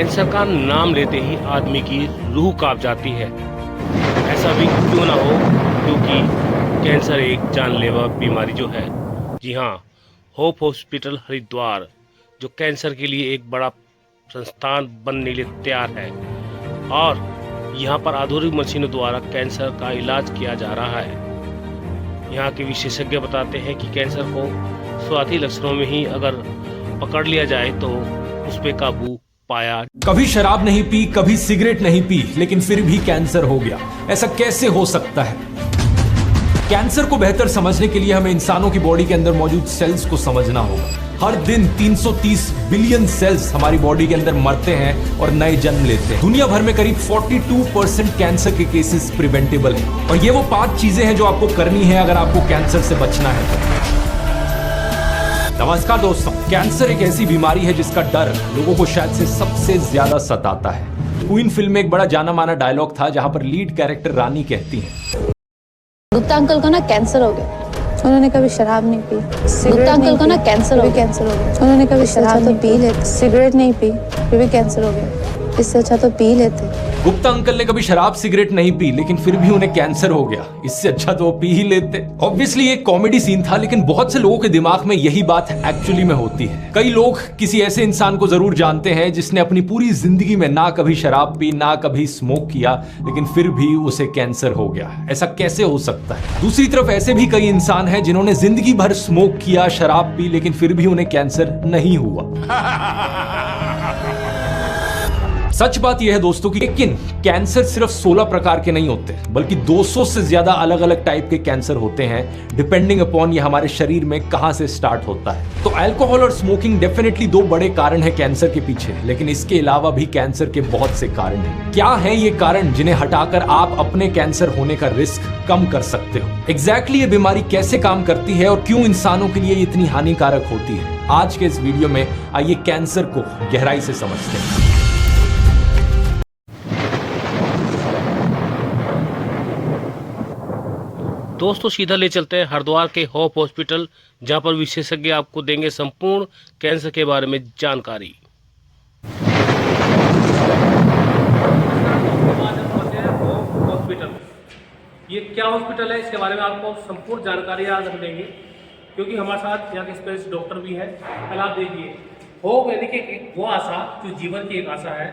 Cancer का नाम लेते ही आदमी की रूह कांप जाती है। ऐसा भी क्यों ना हो, क्योंकि कैंसर एक जानलेवा बीमारी जो है। जी हाँ, होप हॉस्पिटल हरिद्वार जो कैंसर के लिए एक बड़ा संस्थान बनने के लिए तैयार है और यहाँ पर आधुनिक मशीनों द्वारा कैंसर का इलाज किया जा रहा है। यहाँ के विशेषज्ञ बताते हैं कि कैंसर को शुरुआती लक्षणों में ही अगर पकड़ लिया जाए तो उस पे काबू पाया। कभी शराब नहीं पी, कभी सिगरेट नहीं पी, लेकिन फिर भी कैंसर हो गया। ऐसा कैसे हो सकता है? कैंसर को बेहतर समझने के लिए हमें इंसानों की बॉडी के अंदर मौजूद सेल्स को समझना होगा। हर दिन 330 बिलियन सेल्स हमारी बॉडी के अंदर मरते हैं और नए जन्म लेते हैं। दुनिया भर में करीब 42% कैंसर के केसेस प्रिवेंटेबल हैं। और ये वो 5 चीजें हैं जो आपको करनी है अगर आपको कैंसर से बचना है। नमस्कार दोस्तों, कैंसर एक ऐसी बीमारी है जिसका डर लोगों को शायद से सबसे ज्यादा सताता है। क्वीन फिल्म में एक बड़ा जाना माना डायलॉग था जहां पर लीड कैरेक्टर रानी कहती हैं, गुप्ता अंकल को ना कैंसर हो गया। उन्होंने कभी शराब नहीं पी। गुप्ता अंकल को ना कैंसर हो गया। उन्होंने कभी शराब तो पी लेते, सिगरेट नहीं पी, फिर भी कैंसर हो गया। इससे अच्छा तो पी लेते। गुप्ता अंकल ने कभी शराब सिगरेट नहीं पी, लेकिन फिर भी उन्हें कैंसर हो गया। इससे अच्छा तो वो पी ही लेते। ऑब्वियसली एक कॉमेडी सीन था, लेकिन बहुत से लोगों के दिमाग में यही बात एक्चुअली में होती है। कई लोग किसी ऐसे इंसान को जरूर जानते हैं जिसने अपनी पूरी जिंदगी में ना कभी शराब पी, ना कभी स्मोक किया, लेकिन फिर भी उसे कैंसर हो गया। ऐसा कैसे हो सकता है? दूसरी तरफ ऐसे भी कई इंसान हैं जिन्होंने जिंदगी भर स्मोक किया, शराब पी, लेकिन फिर भी उन्हें कैंसर नहीं हुआ। सच बात यह है दोस्तों कि लेकिन कैंसर सिर्फ 16 प्रकार के नहीं होते, बल्कि 200 से ज्यादा अलग अलग टाइप के कैंसर होते हैं, डिपेंडिंग अपॉन ये हमारे शरीर में कहां से स्टार्ट होता है। तो अल्कोहल और स्मोकिंग डेफिनेटली 2 बड़े कारण हैं कैंसर के पीछे, लेकिन इसके अलावा भी कैंसर के बहुत से कारण हैं। क्या है ये कारण जिन्हें हटाकर आप अपने कैंसर होने का रिस्क कम कर सकते हो? एग्जैक्टली ये बीमारी कैसे काम करती है और क्यों इंसानों के लिए इतनी हानिकारक होती है? आज के इस वीडियो में आइए कैंसर को गहराई से समझते हैं। दोस्तों सीधा ले चलते हैं हरिद्वार के होप हॉस्पिटल, जहां पर विशेषज्ञ आपको देंगे संपूर्ण कैंसर के बारे में जानकारी। हॉस्पिटल ये क्या हॉस्पिटल है, इसके बारे में आपको संपूर्ण जानकारी आज हम देंगे, क्योंकि हमारे साथ यहाँ के स्पेशलिस्ट डॉक्टर भी है। कल आप देखिए, होप यानी कि एक वो आशा जो जीवन की एक आशा है।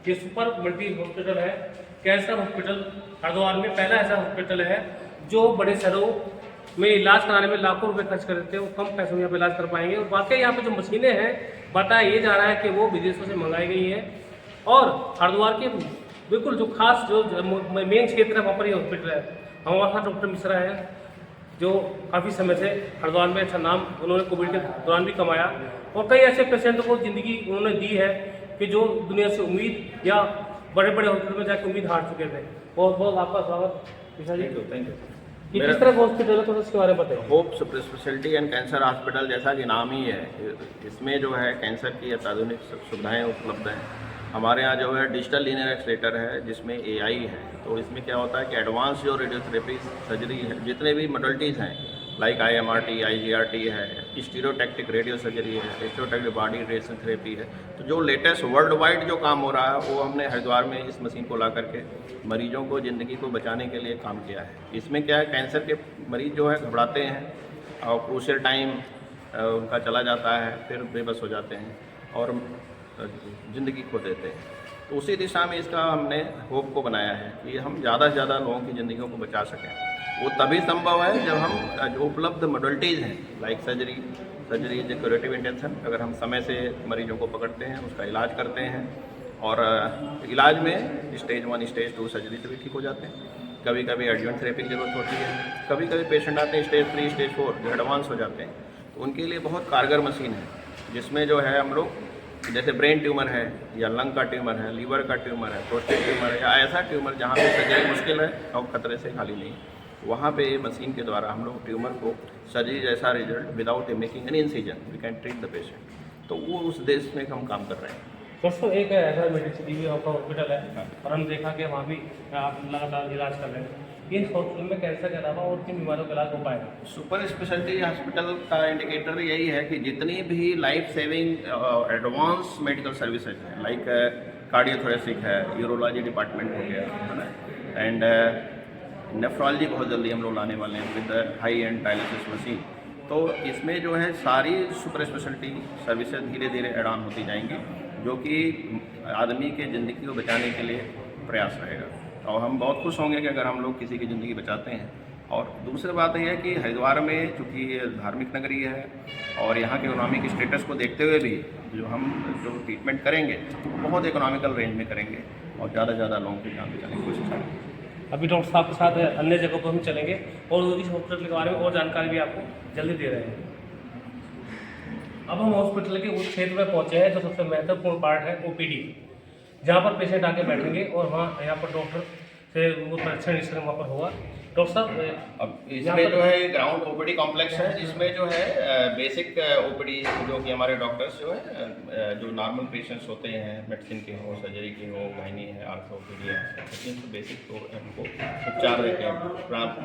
ये सुपर मल्टी हॉस्पिटल है, कैंसर हॉस्पिटल हरिद्वार में पहला ऐसा हॉस्पिटल है जो बड़े शहरों में इलाज कराने में लाखों रुपए खर्च कर देते हैं, वो कम पैसों में यहाँ पे इलाज कर पाएंगे। और वाकई यहाँ पे जो मशीनें हैं, बताया ये जा रहा है कि वो विदेशों से मंगाई गई हैं और हरिद्वार के बिल्कुल जो खास जो मेन क्षेत्र है वहाँ पर ये हॉस्पिटल है। हमारे साथ डॉक्टर मिश्रा है जो काफ़ी समय से हरिद्वार में अच्छा नाम उन्होंने कोविड के दौरान भी कमाया और कई ऐसे पेशेंटों को ज़िंदगी उन्होंने दी है कि जो दुनिया से उम्मीद या बड़े बड़े हॉस्पिटल में जाकर उम्मीद हार चुके थे। बहुत बहुत आपका स्वागत मिश्रा जी। Thank you. ये किस तरह का हॉस्पिटल है, तो इसके बारे में बताइए। Hope super speciality and cancer hospital जैसा कि नाम ही है, इसमें जो है कैंसर की अत्याधुनिक सुविधाएं उपलब्ध हैं। हमारे यहाँ जो है डिजिटल लीनियर एक्सलेटर है जिसमें AI है। तो इसमें क्या होता है कि एडवांस जो रेडियोथेरेपी सर्जरी है, जितने भी मॉडलिटीज़ हैं लाइक IMRT, IGRT है, स्टीरियोटैक्टिक रेडियो सर्जरी है, स्टीरियोटैक्टिक बॉडी रेडिएशन थेरेपी है, तो जो लेटेस्ट वर्ल्ड वाइड जो काम हो रहा है वो हमने हरिद्वार में इस मशीन को ला करके मरीजों को ज़िंदगी को बचाने के लिए काम किया है। इसमें क्या है, कैंसर के मरीज जो है घबराते हैं और क्रूशियल टाइम उनका चला जाता है, फिर बेबस हो जाते हैं और ज़िंदगी खो देते हैं। तो उसी दिशा में इसका हमने होप को बनाया है कि हम ज़्यादा से ज़्यादा लोगों की ज़िंदगियों को बचा सकें। वो तभी संभव है जब हम जो उपलब्ध मॉडलिटीज़ हैं like surgery is a curative intention, अगर हम समय से मरीजों को पकड़ते हैं, उसका इलाज करते हैं और इलाज में स्टेज 1 स्टेज 2 सर्जरी से भी ठीक हो जाते हैं। कभी कभी एडजुवेंट थेरेपी की ज़रूरत होती है, कभी कभी पेशेंट आते हैं स्टेज 3 स्टेज 4 जो एडवांस हो जाते हैं, तो उनके लिए बहुत कारगर मशीन है जिसमें जो है हम लोग जैसे ब्रेन ट्यूमर है या लंग का ट्यूमर है, लीवर का ट्यूमर है, प्रोस्टेट ट्यूमर है या ऐसा ट्यूमर जहाँ पे सर्जरी मुश्किल है और खतरे से खाली नहीं, वहाँ पे मशीन के द्वारा हम लोग ट्यूमर को सर्जरी जैसा result without making any incision we can treat the patient. तो वो उस देश में हम काम कर रहे हैं। दोस्तों एक ऐसा मेडिसिटी भी आपका हॉस्पिटल है और हम देखा कि वहाँ भी आप लगातार इलाज कर रहे हैं। इस हॉस्पिटल में कैंसर के अलावा और किन बीमारियों का इलाज हो पाएगा? सुपर स्पेशलिटी हॉस्पिटल का इंडिकेटर यही है कि जितनी भी life saving advance medical services हैं, लाइक कार्डियोथोरेसिक है, यूरोलॉजी डिपार्टमेंट हो गया, है ना, एंड नेफ्रोलॉजी बहुत जल्दी हम लोग लाने वाले हैं with high and dialysis machine. तो इसमें जो है सारी सुपर स्पेशलिटी सर्विसेज धीरे धीरे ऐड ऑन होती जाएंगी, जो कि आदमी के ज़िंदगी को बचाने के लिए प्रयास रहेगा। और हम बहुत खुश होंगे कि अगर हम लोग किसी की ज़िंदगी बचाते हैं। और दूसरी बात यह है कि हरिद्वार में चूँकि ये धार्मिक नगरी है और यहाँ के इकोनॉमिक स्टेटस को देखते हुए भी जो ट्रीटमेंट करेंगे बहुत इकोनॉमिकल रेंज में करेंगे और ज़्यादा से ज़्यादा लोगों की जान बचाने की कोशिश करेंगे। अभी डॉक्टर साहब के साथ अन्य जगहों पर हम चलेंगे और इस हॉस्पिटल के बारे में और जानकारी भी आपको जल्दी दे रहे हैं। अब हम हॉस्पिटल के उस क्षेत्र में पहुंचे हैं जो सबसे महत्वपूर्ण पार्ट है ओपीडी, जहां पर पेशेंट आके बैठेंगे और वहाँ यहाँ पर डॉक्टर से वो परीक्षण निरीक्षण वहाँ पर होगा। डॉक्टर साहब, अब इसमें जो है ग्राउंड ओपीडी कॉम्प्लेक्स है, जिसमें जो है बेसिक ओपीडी जो कि हमारे डॉक्टर्स जो है जो नॉर्मल पेशेंट्स होते हैं, मेडिसिन के हो, सर्जरी के हो, गायनी है, आर्थोपेडिया है, तो बेसिक तो उनको उपचार देते हैं,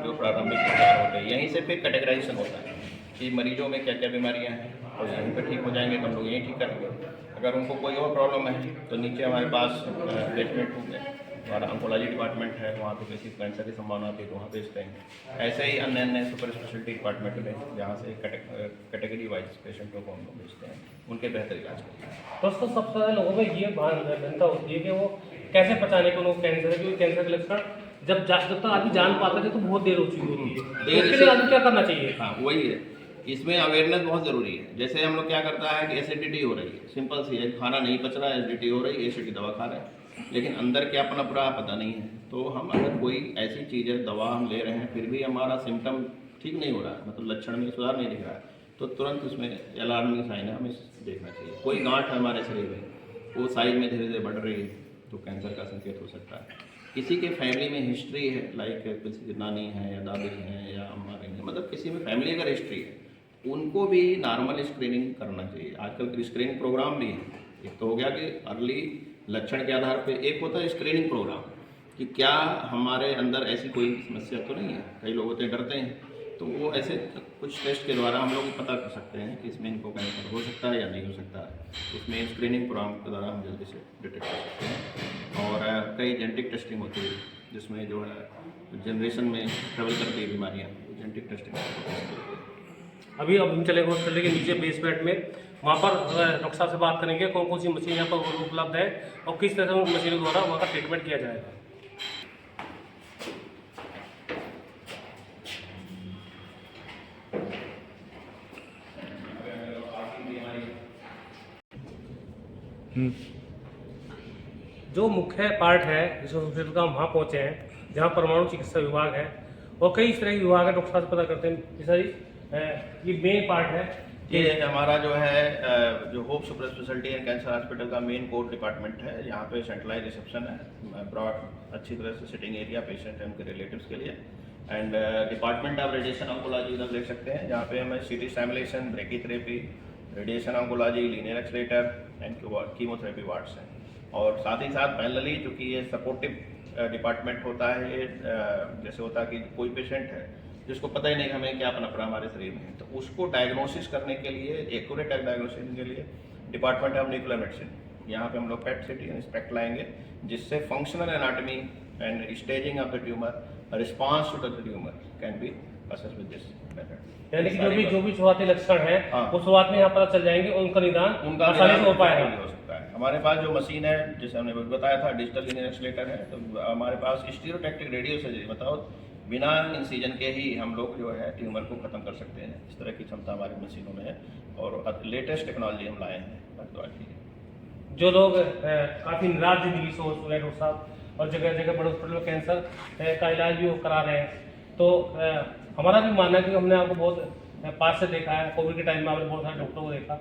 जो प्रारंभिक उपचार होते हैं। यहीं से फिर कैटेगराइजेशन होता है कि मरीजों में क्या क्या बीमारियाँ हैं और यहीं पर ठीक हो जाएंगे तो हम लोग यहीं ठीक करेंगे। अगर उनको कोई और प्रॉब्लम है तो नीचे हमारे पास बेसमेंट में हमारा ऑन्कोलॉजी डिपार्टमेंट है, वहाँ पे बेसिक कैंसर की संभावना होती है तो वहाँ भेजते हैं। ऐसे ही अन्य अन्य सुपर स्पेशलिटी डिपार्टमेंट में जहाँ से कैटेगरी वाइज पेशेंटों को हम लोग भेजते हैं, उनके बेहतर इलाज के लिए। दोस्तों, सबसे ज़्यादा लोगों में ये भिन्नता होती है कि वो कैसे पहचाने कि उनको कैंसर है, क्योंकि कैंसर के लक्षण जब तक आदमी जान पाता है तो बहुत देर हो चुकी होती है। उसके लिए आदमी क्या करना चाहिए? हाँ, वही है, इसमें अवेयरनेस बहुत ज़रूरी है। जैसे हम लोग क्या करता है कि एसिडिटी हो रही है, सिंपल सी है, खाना नहीं पच रहा है, एसिडिटी हो रही है, एसिड की दवा खा रहे हैं, लेकिन अंदर क्या पनप रहा पता नहीं है। तो हम अगर कोई ऐसी चीज़ है, दवा हम ले रहे हैं, फिर भी हमारा सिम्टम ठीक नहीं हो रहा है, मतलब लक्षण में सुधार नहीं दिख रहा है, तो तुरंत उसमें अलार्मिंग साइन है, हमें देखना चाहिए। कोई गांठ है हमारे शरीर में, वो साइज में धीरे धीरे बढ़ रही है, तो कैंसर का संकेत हो सकता है। किसी के फैमिली में हिस्ट्री है, लाइक किसी की नानी है या दादी हैं या हमारे हैं, मतलब किसी में फैमिली अगर हिस्ट्री है, उनको भी नॉर्मल स्क्रीनिंग करना चाहिए। आजकल स्क्रीनिंग प्रोग्राम भी है। एक तो हो गया कि अर्ली लक्षण के आधार पे, एक होता है स्क्रीनिंग प्रोग्राम कि क्या हमारे अंदर ऐसी कोई समस्या तो नहीं है। कई लोग होते हैं डरते हैं, तो वो ऐसे कुछ टेस्ट के द्वारा हम लोग पता कर सकते हैं कि इसमें इनको कैंसर हो सकता है या नहीं हो सकता है। उसमें स्क्रीनिंग प्रोग्राम के द्वारा हम जल्दी से डिटेक्ट कर सकते हैं। और कई जेनेटिक टेस्टिंग होती है, जिसमें जो है जनरेशन में ट्रेवल करती है बीमारियाँ, जेनेटिक टेस्टिंग। अभी अब हम चले हॉस्पिटल के नीचे बेसमेंट में, वहाँ पर डॉक्टर साहब से बात करेंगे कौन कौन सी मशीन यहाँ पर उपलब्ध है और किस तरह से मशीनों द्वारा वहाँ का ट्रीटमेंट किया जाएगा। जो मुख्य पार्ट है इस हॉस्पिटल का, हम वहाँ पहुँचे हैं जहाँ परमाणु चिकित्सा विभाग है और कई इस तरह के विभाग है। डॉक्टर साहब से पता करते हैं सर, ये मेन पार्ट है। ये हमारा जो है जो hope super speciality and cancer hospital का मेन कोर डिपार्टमेंट है। यहाँ पे सेंट्रलाइज रिसेप्शन है, ब्रॉड अच्छी तरह से सिटिंग एरिया पेशेंट एंड उनके रिलेटिव्स के लिए, and department of radiation oncology उधर देख सकते हैं, जहाँ पे हमें CT stimulation, brachytherapy, radiation oncology, linear accelerator and chemotherapy wards हैं। और साथ ही साथ पैरेलली चूँकि ये सपोर्टिव डिपार्टमेंट होता है, ये जैसे होता है कि कोई पेशेंट है जिसको पता ही नहीं हमें क्या पनप रहा हमारे शरीर में, तो उसको डायग्नोसिस करने के लिए, एक्यूरेट डायग्नोसिस के लिए डिपार्टमेंट ऑफ न्यूक्लियर मेडिसिन, यहाँ पे हम लोग पेट सिटी इंस्पेक्ट लाएंगे, जिससे functional anatomy and staging of the tumour, response to the tumour can be assessed with this method. यानी कि जो भी शुरुआती लक्षण है वो शुरुआत में यहाँ पता चल जाएंगे और उनका निदान आसानी से हो पाएगा। हो सकता है। हमारे पास जो मशीन है, जैसे हमने बताया था, डिजिटल लीनियर एक्सलेटर है, तो हमारे पास स्टीरियोटैक्टिक रेडियो सर्जरी, बताओ बिना इंसिजन के ही हम लोग जो है ट्यूमर को ख़त्म कर सकते हैं। इस तरह की क्षमता हमारी मशीनों में है और लेटेस्ट टेक्नोलॉजी हम लाए हैं भरद्वाज की। जो लोग काफ़ी निराश जिंदगी से हो रहे डॉक्टर साहब और जगह जगह बड़े हॉस्पिटल में कैंसर का इलाज भी करा रहे हैं, तो हमारा भी मानना है कि हमने आपको बहुत पास से देखा है, कोविड के टाइम में आपने बहुत सारे डॉक्टरों को देखा,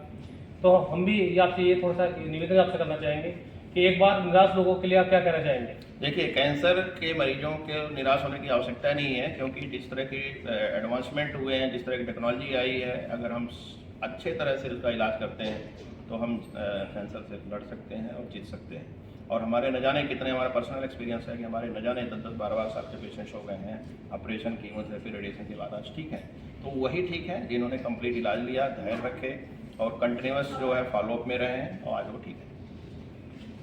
तो हम भी आपसे ये थोड़ा सा निवेदन आपसे करना चाहेंगे कि एक बार निराश लोगों के लिए आप क्या कहना चाहेंगे? देखिए, कैंसर के मरीजों के निराश होने की आवश्यकता नहीं है, क्योंकि जिस तरह की एडवांसमेंट हुए हैं, जिस तरह की टेक्नोलॉजी आई है, अगर हम अच्छे तरह से उसका इलाज करते हैं तो हम कैंसर से लड़ सकते हैं और जीत सकते हैं। और हमारे न जाने कितने, हमारा पर्सनल एक्सपीरियंस है कि हमारे न जाने 10-12 साल के पेशेंट्स हो गए हैं ऑपरेशन, कीमोथेरेपी, रेडिएशन के बाद आज ठीक है। तो वही ठीक है जिन्होंने कंप्लीट इलाज लिया, धैर्य रखे और कंटिन्यूस जो है फॉलोअप में रहे हैं, और आज वो ठीक है।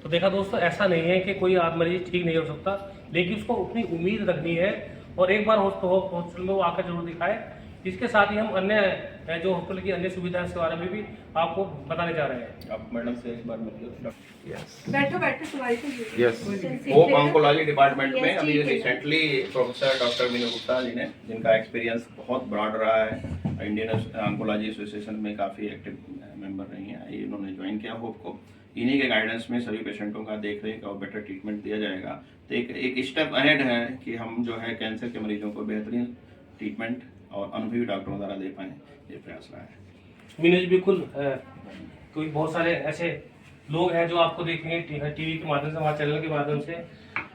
तो देखा दोस्तों, ऐसा नहीं है कि कोई मरीज ठीक नहीं हो सकता, लेकिन उसको अपनी उम्मीद रखनी है और एक बार हॉस्पिटल में वो आकर जरूर दिखाए। इसके साथ ही हम अन्य जो हॉस्पिटल की अन्य सुविधाएं के बारे में भी आपको बताने जा रहे हैं। आप मैडम से एक बार मिलिए। बैठो बैठो तुम्हारी तो यस, होप ऑन्कोलॉजी डिपार्टमेंट में अभी recently professor doctor Meenu Gupta ji ने, जिनका एक्सपीरियंस बहुत ब्रॉड रहा है, इंडियन ऑन्कोलॉजी एसोसिएशन में काफ़ी एक्टिव मेंबर रही हैं, इन्होंने ज्वाइन किया होप को। इन्हीं के गाइडेंस में सभी पेशेंटों का देख रेख और बेटर ट्रीटमेंट दिया जाएगा। तो एक स्टेप अहेड है कि हम जो है कैंसर के मरीजों को बेहतरीन ट्रीटमेंट और अनुभवी डॉक्टरों द्वारा दे पाएँ, ये प्रयास रहा है। मीनू जी, बिल्कुल कोई बहुत सारे ऐसे लोग हैं जो आपको देखेंगे टीवी के माध्यम से, हमारे चैनल के माध्यम से,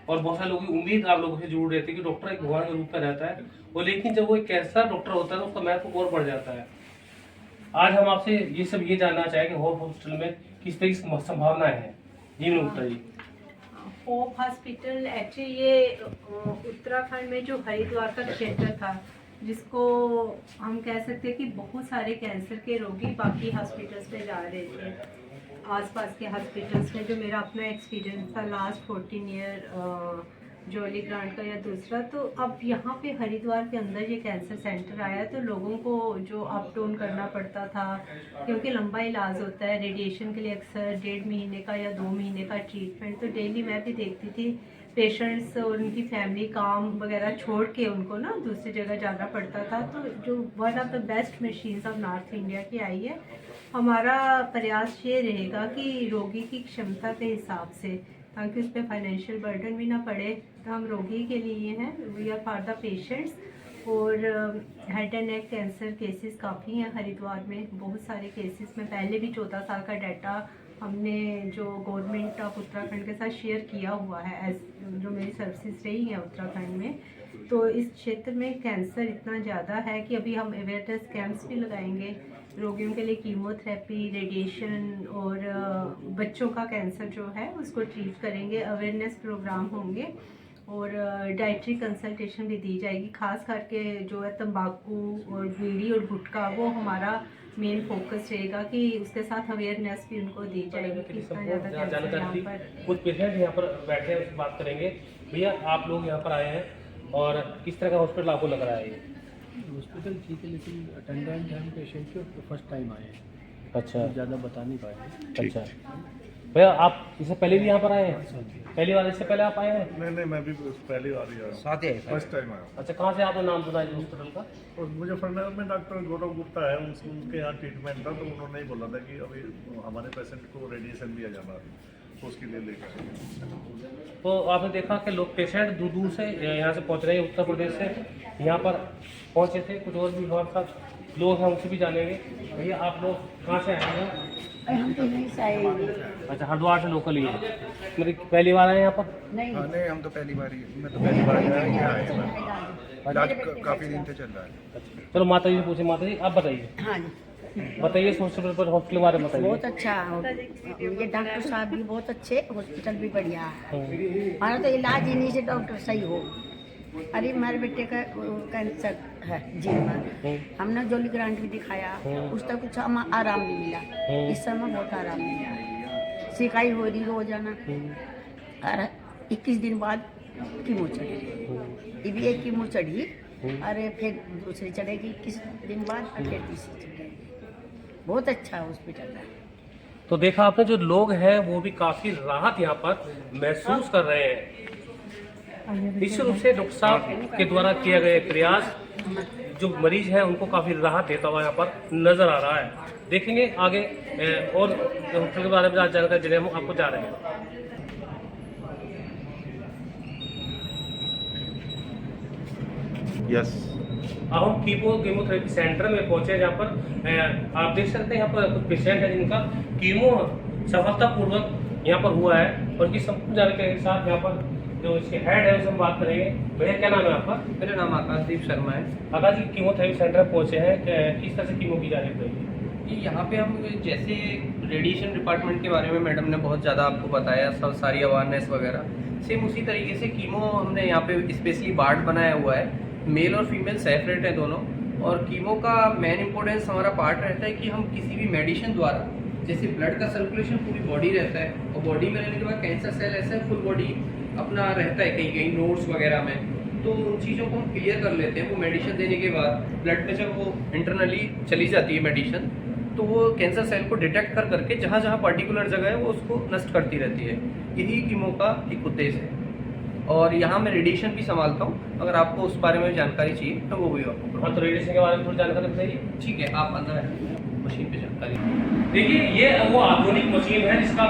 और बहुत सारे लोगों की उम्मीद आप लोगों से जरूर रहती है कि डॉक्टर एक भगवान के रूप में रहता है, और लेकिन जब वो एक कैंसर डॉक्टर होता है तो उसका महत्व और बढ़ जाता है। आज हम आपसे ये जानना चाहेंगे होप हॉस्पिटल में किस तरह की संभावनाएं हैं। जी मीनू गुप्ता जी। होप हॉस्पिटल एक्चुअली ये उत्तराखंड में जो हरिद्वार का क्षेत्र था, जिसको हम कह सकते हैं कि बहुत सारे कैंसर के रोगी बाकी हॉस्पिटल्स में जा रहे थे, आसपास के हॉस्पिटल्स में। जो मेरा अपना एक्सपीरियंस था लास्ट 14 ईयर जॉली ग्रांट का या दूसरा, तो अब यहाँ पे हरिद्वार के अंदर ये कैंसर सेंटर आया, तो लोगों को जो अप डाउन करना पड़ता था, क्योंकि लंबा इलाज होता है, रेडिएशन के लिए अक्सर 1.5 महीने का या 2 महीने का ट्रीटमेंट, तो डेली मैं भी देखती थी पेशेंट्स और उनकी फैमिली काम वगैरह छोड़ के उनको ना दूसरी जगह जाना पड़ता था। तो जो one of the best machines of north India की आई है, हमारा प्रयास ये रहेगा कि रोगी की क्षमता के हिसाब से, ताकि उस पर फाइनेंशियल बर्डन भी ना पड़े, तो हम रोगी के लिए हैं, we are for the patients. और head and neck cancer cases काफ़ी हैं हरिद्वार में, बहुत सारे केसेस में पहले भी 14 साल का डाटा हमने जो गवर्नमेंट ऑफ उत्तराखंड के साथ शेयर किया हुआ है, जो मेरी सर्विसेज रही हैं उत्तराखंड में। तो इस क्षेत्र में कैंसर इतना ज़्यादा है कि अभी हम अवेयरनेस कैंप्स भी लगाएंगे रोगियों के लिए, कीमोथेरेपी, रेडिएशन, और बच्चों का कैंसर जो है उसको ट्रीट करेंगे, अवेयरनेस प्रोग्राम होंगे, और डाइटरी कंसल्टेशन भी दी जाएगी। खास करके जो है तंबाकू और बीड़ी और गुटखा, वो हमारा मेन फोकस रहेगा कि उसके साथ अवेयरनेस भी उनको दी जाएगी कि इतना ज़्यादा कैंसर यहाँ पर। कुछ पेशेंट यहाँ पर बैठे हैं, उससे बात करेंगे। भैया, आप लोग यहाँ पर आए हैं और किस तरह का हॉस्पिटल आपको लग रहा है? ये हॉस्पिटल ठीक है, लेकिन अटेंडेंट हम पेशेंट के फर्स्ट टाइम आए हैं, अच्छा, ज़्यादा बता नहीं पाए। अच्छा भैया, आप इससे पहले भी यहाँ पर आए हैं? पहली बार इससे पहले आप आए हैं? नहीं, मैं भी पहली बार ही आया, साथ ही फर्स्ट टाइम आया। अच्छा, कहाँ से आपने नाम सुना इस हॉस्पिटल का? और मुजफ्फरनगर में डॉक्टर गौरव गुप्ता है, उनके यहाँ ट्रीटमेंट था, तो उन्होंने ही बोला था कि अभी हमारे पेशेंट को रेडिएशन दिया जाना है, तो उसके लिए लेकर। तो आपने देखा कि लोग पेशेंट दूर दूर से यहाँ से पहुँच रहे हैं, उत्तर प्रदेश से यहाँ पर पहुँचे थे। कुछ और भी हमारे साथ लोग हैं, उनसे भी जानेंगे। भैया, आप लोग कहाँ से आए हैं? हम तो नहीं से आए। अच्छा, हरिद्वार से लोकल ही है। मतलब पहली बार आए यहाँ पर? नहीं, नहीं, हम तो पहली बार ही, मैं तो पहली बार आया, ये आए हैं। इलाज काफ़ी दिन से चल रहा है। चलो माता जी से पूछे। माता जी, आप बताइए, हाँ जी, बताइए हॉस्पिटल के बारे में बताइए। बहुत अच्छा, ये डॉक्टर साहब भी बहुत अच्छे, हॉस्पिटल भी बढ़िया है। हमारा तो इलाज इन्हीं से डॉक्टर सही हो। अरे हमारे बेटे का कैंसर है जी, हमने जॉली ग्रांट भी दिखाया, उसका कुछ हम आराम नहीं मिला, इस समय बहुत आराम मिला। शिकायत हो रही रोजाना, और 21 दिन बाद कीमो चढ़ी, ये भी एक कीमो चढ़ी, अरे फिर दूसरी चढ़ेगी 21 दिन बाद, और फिर तीसरी चढ़ेगी। बहुत अच्छा हॉस्पिटल है। तो देखा आपने, जो लोग हैं वो भी काफ़ी राहत यहाँ पर महसूस कर रहे हैं। निश्चित रूप से डॉक्टर साहब के द्वारा किया गया प्रयास जो मरीज है उनको काफ़ी राहत देता हुआ यहाँ पर नज़र आ रहा है। देखेंगे आगे और हॉस्पिटल के बारे में जानकारी देने हम आपको जा रहे हैं। यस, अब हम कीमोथेरेपी सेंटर में पहुंचे, जहाँ पर आप देख सकते हैं यहाँ पर कुछ पेशेंट है जिनका कीमो सफलतापूर्वक यहाँ पर हुआ है, और उनकी संपूर्ण जानकारी के साथ यहाँ पर जो इसके हेड है उससे हम बात करेंगे। भैया, क्या नाम है आपका? मेरा नाम आकाशदीप शर्मा है। आकाश जी, कीमोथेरेपी सेंटर पहुंचे हैं, किस तरह से कीमो की जा रही है? कि यहाँ पे हम जैसे रेडिएशन डिपार्टमेंट के बारे में मैडम ने बहुत ज़्यादा आपको बताया, सब सारी अवेयरनेस वगैरह, सेम उसी तरीके से कीमो हमने यहाँ पे स्पेशली वार्ड बनाया हुआ है। मेल और फीमेल सेपरेट है दोनों। और कीमो का मेन इंपॉर्टेंस हमारा पार्ट रहता है कि हम किसी भी मेडिसिन द्वारा, जैसे ब्लड का सर्कुलेशन पूरी बॉडी रहता है, और बॉडी में रहने के बाद कैंसर सेल ऐसे फुल बॉडी अपना रहता है कहीं कहीं नोड्स वगैरह में, तो उन चीज़ों को हम क्लियर कर लेते हैं। वो मेडिसिन देने के बाद ब्लड में जब वो इंटरनली चली जाती है मेडिसिन, तो वो कैंसर सेल को डिटेक्ट कर करके जहाँ जहाँ पर्टिकुलर जगह है वो उसको नष्ट करती रहती है। यही कीमो का एक उद्देश्य है। और यहाँ मैं रेडिएशन भी संभालता हूँ, अगर आपको उस बारे में जानकारी चाहिए तो वो भी आपको। हाँ, तो रेडिएशन के बारे में थोड़ी जानकारी बताइए। ठीक है, आप अंदर आइए, मशीन पे जानकारी। देखिए, ये वो आधुनिक मशीन है जिसका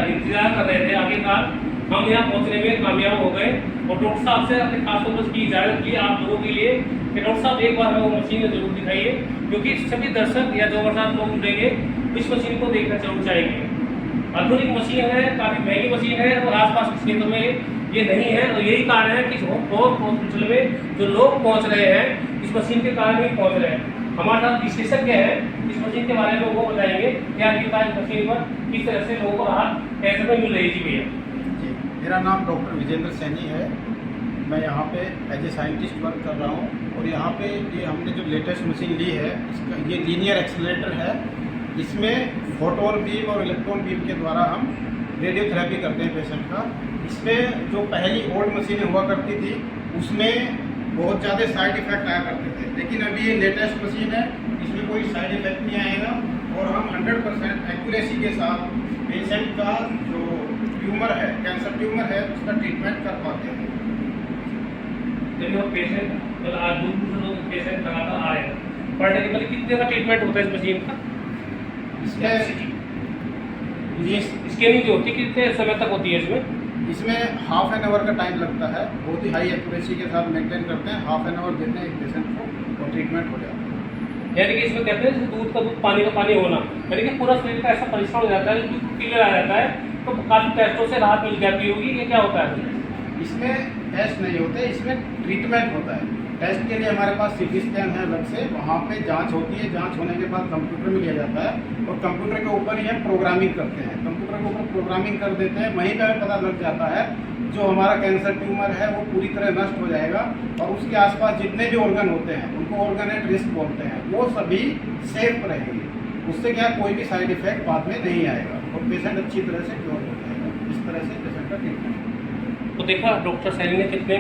इंतजार कर रहे थे। आखिरकार हम यहाँ पहुँचने में कामयाब हो गए। और डॉक्टर साहब से अपने खासतौर पर की इजाज़त की आप लोगों के लिए कि डॉक्टर साहब एक बार हमें वो मशीन जरूर दिखाइए, क्योंकि सभी दर्शक या जो हमारे साथ लोग जुड़ेंगे इस मशीन को देखना जरूर चाहेंगे। आधुनिक मशीन है, काफ़ी महंगी मशीन है और आसपास के क्षेत्र में ये नहीं है। और यही कारण है कि हॉस्पिटल में जो लोग पहुँच रहे हैं इस मशीन के कारण ही पहुँच रहे हैं। हमारे साथ विशेषज्ञ है, इस मशीन के बारे में वो बताएंगे कि आखिरकार इस मशीन पर किस तरह से लोगों को राहत कैसे में मिल रही। जी भैया जी, मेरा नाम डॉक्टर विजेंद्र सैनी है। मैं यहाँ पे एज ए साइंटिस्ट वर्क कर रहा हूँ। और यहाँ पे ये हमने जो लेटेस्ट मशीन ली है, इसका ये लीनियर एक्सेलरेटर है। इसमें फोटोन बीम और इलेक्ट्रॉन बीम के द्वारा हम रेडियोथेरेपी करते हैं पेशेंट का। इसमें जो पहली ओल्ड मशीनें हुआ करती थी उसमें बहुत ज़्यादा साइड इफ़ेक्ट आया करते थे, लेकिन अभी ये लेटेस्ट मशीन है, इसमें कोई साइड इफ़ेक्ट नहीं आएगा। और हम 100% एक्यूरेसी के साथ पेशेंट का जो ट्यूमर है, कैंसर ट्यूमर है, उसका ट्रीटमेंट कर पाते हैं। पेशेंट मतलब आज दूर लोग पेशेंट लगातार आ रहे हैं, पर डे मतलब कितने का ट्रीटमेंट होता है इस मशीन का? ये स्कैनिंग जो होती है कितने समय तक होती है इसमें? इसमें हाफ एन आवर का टाइम लगता है। बहुत ही हाई एक्यूरेसी के साथ मेंटेन करते हैं। हाफ एन आवर देते हैं एक पेशेंट को और ट्रीटमेंट हो जाता है। यानी कि इसमें कहते हैं जैसे दूध का दूध, पानी का पानी होना, यानी कि पूरा शरीर का ऐसा परीक्षण हो जाता है, दूध क्लियर आ जाता है, तो काफ़ी टेस्टों से राहत मिल जाती होगी। ये क्या होता है? इसमें टेस्ट नहीं होते, इसमें ट्रीटमेंट होता है। टेस्ट के लिए हमारे पास सीटी स्कैन है अलग से, वहाँ पे जांच होती है। जांच होने के बाद कंप्यूटर में लिया जाता है और कंप्यूटर के ऊपर ही हम प्रोग्रामिंग करते हैं। कंप्यूटर के ऊपर प्रोग्रामिंग कर देते हैं, वहीं पर पता लग जाता है जो हमारा कैंसर ट्यूमर है वो पूरी तरह नष्ट हो जाएगा। और उसके आसपास जितने भी ऑर्गन होते हैं उनको ऑर्गन एट रिस्क बोलते हैं, वो सभी सेफ रहेंगे। उससे क्या कोई भी साइड इफेक्ट बाद में नहीं आएगा और पेशेंट अच्छी तरह से क्योर हो जाएगा। इस तरह से पेशेंट का ट्रीटमेंट। तो देखा डॉक्टर सैनी ने कितने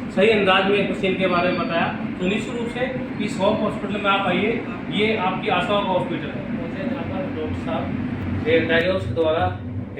सही अंदाज में मशीन के बारे में बताया। तो निश्चित रूप से इस होप हॉस्पिटल में आप आइए, ये आपकी आशा का हॉस्पिटल है। मुझे यहाँ पर डॉक्टर साहब डायग्नोस के द्वारा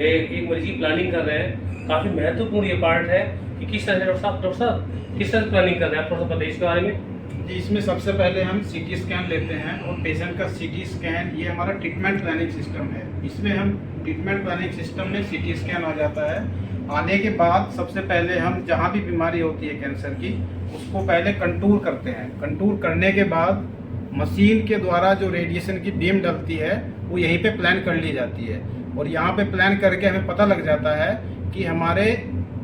एक मरीज की प्लानिंग कर रहे हैं। काफ़ी महत्वपूर्ण ये पार्ट है कि किस तरह से डॉक्टर साहब किस तरह प्लानिंग कर रहे हैं, आप थोड़ा सा बताइए इसके बारे में। जी, इसमें सबसे पहले हम सीटी स्कैन लेते हैं और पेशेंट का सीटी स्कैन, ये हमारा ट्रीटमेंट प्लानिंग सिस्टम है। इसमें हम ट्रीटमेंट प्लानिंग सिस्टम में सीटी स्कैन आ जाता है। आने के बाद सबसे पहले हम जहाँ भी बीमारी होती है कैंसर की, उसको पहले कंटूर करते हैं। कंटूर करने के बाद मशीन के द्वारा जो रेडिएशन की बीम डलती है वो यहीं पे प्लान कर ली जाती है। और यहाँ पे प्लान करके हमें पता लग जाता है कि हमारे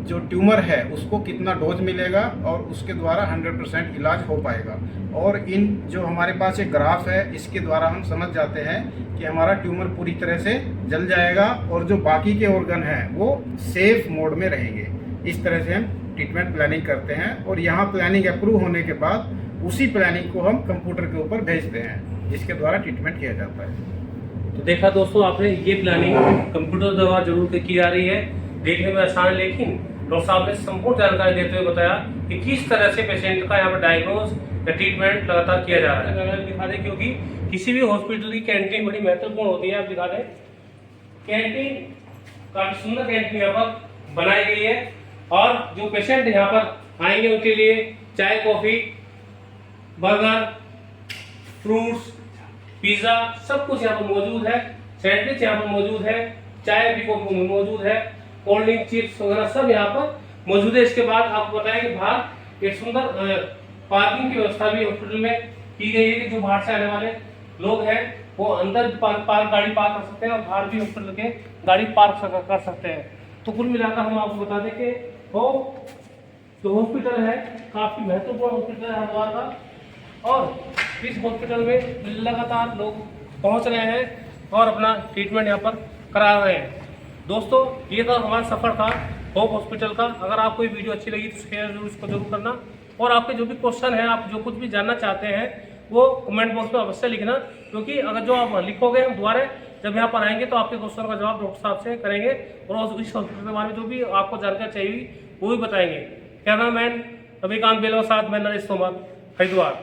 जो ट्यूमर है उसको कितना डोज मिलेगा और उसके द्वारा 100% इलाज हो पाएगा। और इन जो हमारे पास एक ग्राफ है, इसके द्वारा हम समझ जाते हैं कि हमारा ट्यूमर पूरी तरह से जल जाएगा और जो बाकी के ऑर्गन हैं वो सेफ मोड में रहेंगे। इस तरह से हम ट्रीटमेंट प्लानिंग करते हैं और यहाँ प्लानिंग अप्रूव होने के बाद उसी प्लानिंग को हम कंप्यूटर के ऊपर भेजते हैं, जिसके द्वारा ट्रीटमेंट किया जाता है। तो देखा दोस्तों आपने, ये प्लानिंग कंप्यूटर द्वारा जरूर की जा रही है। देखने में आसान है, लेकिन डॉक्टर साहब ने संपूर्ण जानकारी देते हुए बताया कि किस तरह से पेशेंट का यहाँ पर डायग्नोज या ट्रीटमेंट लगातार किया जा रहा है। दिखा दें, क्योंकि किसी भी हॉस्पिटल की कैंटीन बड़ी महत्वपूर्ण होती है। आप दिखा दें, कैंटीन काफी सुंदर कैंटीन यहाँ पर बनाई गई है और जो पेशेंट यहाँ पर आएंगे उनके लिए चाय, कॉफी, बर्गर, फ्रूट्स, पिज्जा सब कुछ यहाँ पर मौजूद है। सैंडविच यहाँ पर मौजूद है, चाय भी मौजूद है, कोल्ड ड्रिंक, चिप्स वगैरह सब यहाँ पर मौजूद है। इसके बाद आपको बताया कि बाहर एक सुंदर पार्किंग की व्यवस्था भी हॉस्पिटल में की गई है कि जो बाहर से आने वाले लोग हैं वो अंदर गाड़ी पार्क कर सकते हैं और बाहर भी हॉस्पिटल के गाड़ी पार्क कर सकते हैं। तो कुल मिलाकर हम आपको बता दें कि वो जो हॉस्पिटल है काफ़ी महत्वपूर्ण हॉस्पिटल है हरिद्वार का। और इस हॉस्पिटल में लगातार लोग पहुंच रहे हैं और अपना ट्रीटमेंट यहाँ पर करा रहे हैं। दोस्तों, ये तो हमारा सफ़र था होप हॉस्पिटल का। अगर आपको ये वीडियो अच्छी लगी तो शेयर जरूर इसको जरूर करना, और आपके जो भी क्वेश्चन है, आप जो कुछ भी जानना चाहते हैं वो कमेंट बॉक्स में अवश्य लिखना, क्योंकि अगर जो आप लिखोगे हम दोबारा जब यहाँ पर आएंगे तो आपके क्वेश्चन का जवाब डॉक्टर साहब से करेंगे और इस हॉस्पिटल के बारे में जो भी आपको जानकारी चाहिए वो भी बताएंगे। कैमरामैन रविकांत बेलो के साथ मैं नरेश तोमर, हरिद्वार।